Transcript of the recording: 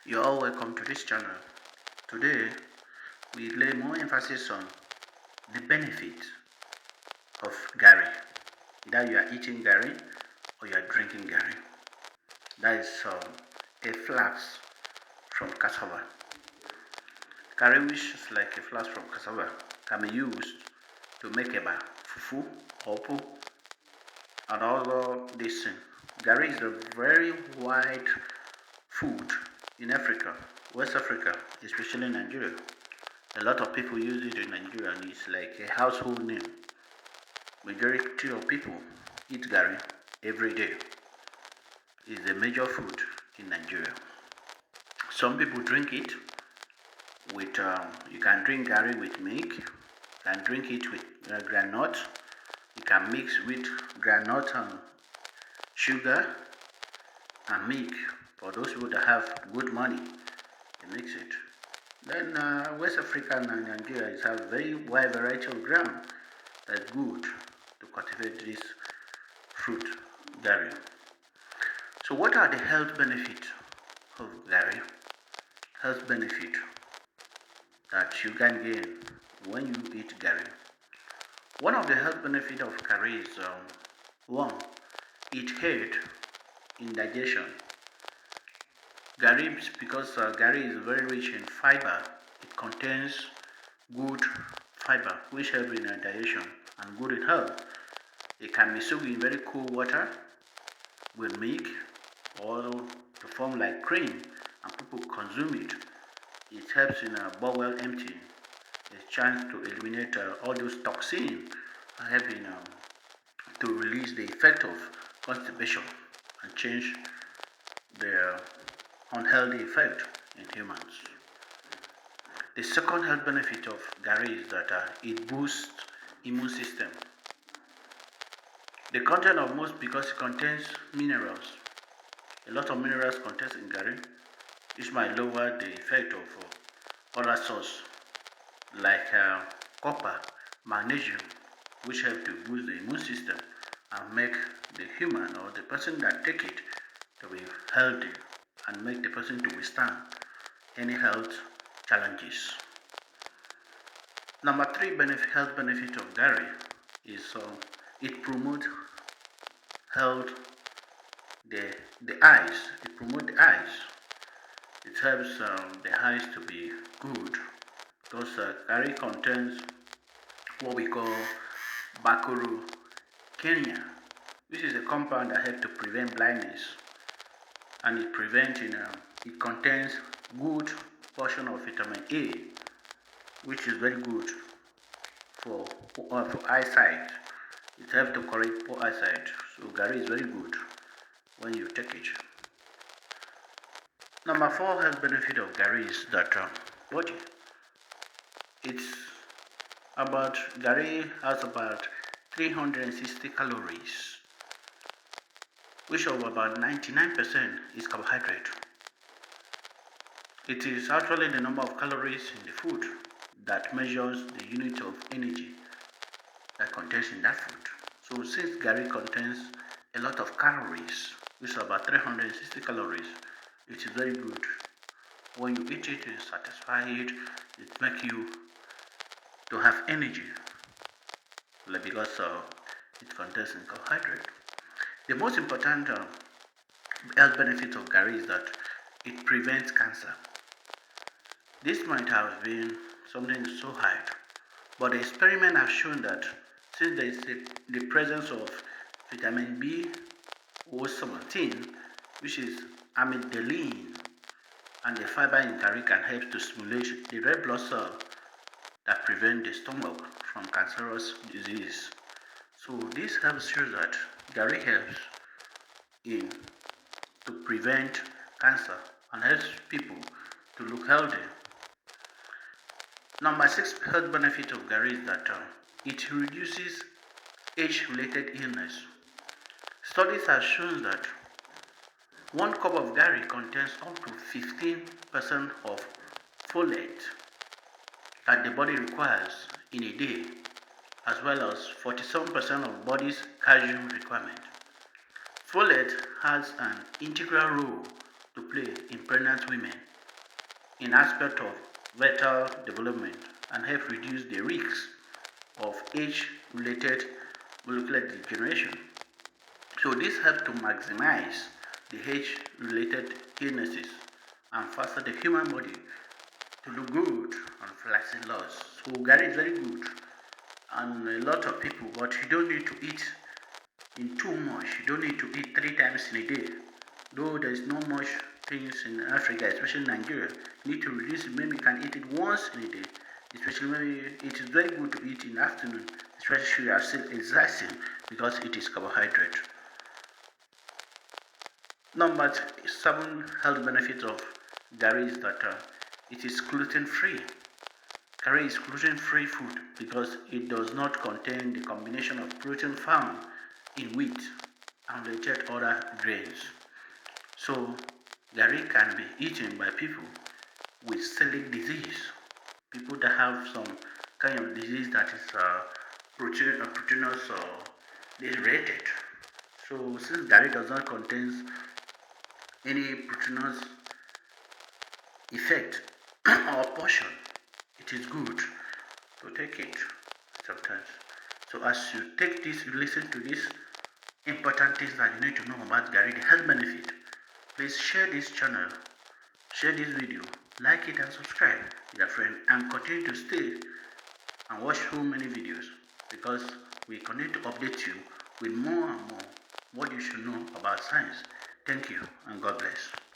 You're all welcome to this channel. Today, we lay more emphasis on the benefit of Garri. Either you are eating Garri or you are drinking Garri. That is a flax from cassava. Garri, which is like a flax from cassava, can be used to make eba, fufu, opo, and all this thing. Garri is a very wide food in Africa, West Africa, especially Nigeria. A lot of people use it in Nigeria and it's like a household name. Majority of people eat Garri every day. It's a major food in Nigeria. Some people drink it with, you can drink Garri with milk, you can drink it with granite, you can mix with granite and sugar and milk. For those people that have good money, they mix it. Then West Africa and Nigeria have a very wide variety of ground that's good to cultivate this fruit, Garri. So what are the health benefits of Garri? Health benefit that you can gain when you eat Garri. One of the health benefits of Garri is one, it aids in digestion. Garri, because Garri is very rich in fiber, it contains good fiber which help in digestion and good in health. It can be soaked in very cool water with milk or to form like cream and people consume it. It helps in bowel emptying. It's a chance to eliminate all those toxins and help in to release the effect of constipation and change the unhealthy effect in humans. The second health benefit of Garri is that it boosts immune system. The content of most, because it contains minerals, a lot of minerals contained in Garri, which might lower the effect of other sources like copper, magnesium, which help to boost the immune system and make the human or the person that take it to be healthy and make the person to withstand any health challenges. Number three health benefit of Garri is it promotes health, the eyes. It promotes the eyes. It helps the eyes to be good because Garri contains what we call bacteriocarcinogen, which is a compound that helps to prevent blindness, and it contains good portion of vitamin A, which is very good for eyesight. It helps to correct poor eyesight. So Garri is very good when you take it. Number four health benefit of Garri is that body. It's about Garri has about 360 calories, which of about 99% is carbohydrate. It is actually the number of calories in the food that measures the unit of energy that contains in that food. So since Garri contains a lot of calories, which is about 360 calories, it is very good. When you eat it, you satisfy it, it makes you to have energy because it contains carbohydrate. The most important health benefit of Garri is that it prevents cancer. This might have been something so high, but the experiment has shown that since there is the presence of vitamin B17, which is amygdalin, and the fiber in Garri can help to stimulate the red blood cell that prevent the stomach from cancerous disease. So this helps show that Garri helps in to prevent cancer and helps people to look healthy. Number six health benefit of Garri is that it reduces age-related illness. Studies have shown that 1 cup of Garri contains up to 15% of folate that the body requires in a day, as well as 47% of body's calcium requirement. Folate has an integral role to play in pregnant women in aspect of vital development and help reduce the risks of age-related molecular degeneration. So this helps to maximize the age-related illnesses and foster the human body to look good on flexing loss. So Garri is very good and a lot of people, but you don't need to eat in too much. You don't need to eat 3 times in a day. Though there is no much things in Africa, especially Nigeria, you need to reduce it. Maybe you can eat it once in a day. Especially maybe it is very good to eat in the afternoon, especially if you are still exercising because it is carbohydrate. Number 7 health benefits of Garri is that it is gluten free. Garri is gluten free food because it does not contain the combination of protein found in wheat and related other grains. So Garri can be eaten by people with celiac disease, people that have some kind of disease that is proteinous or dysregulated. So since Garri does not contain any proteinous effect or portion, it is good to take it sometimes. So as you take this, you listen to these important things that you need to know about Garri, the health benefit. Please share this channel, share this video, like it and subscribe with your friend, and continue to stay and watch so many videos because we continue to update you with more and more what you should know about science. Thank you and God bless.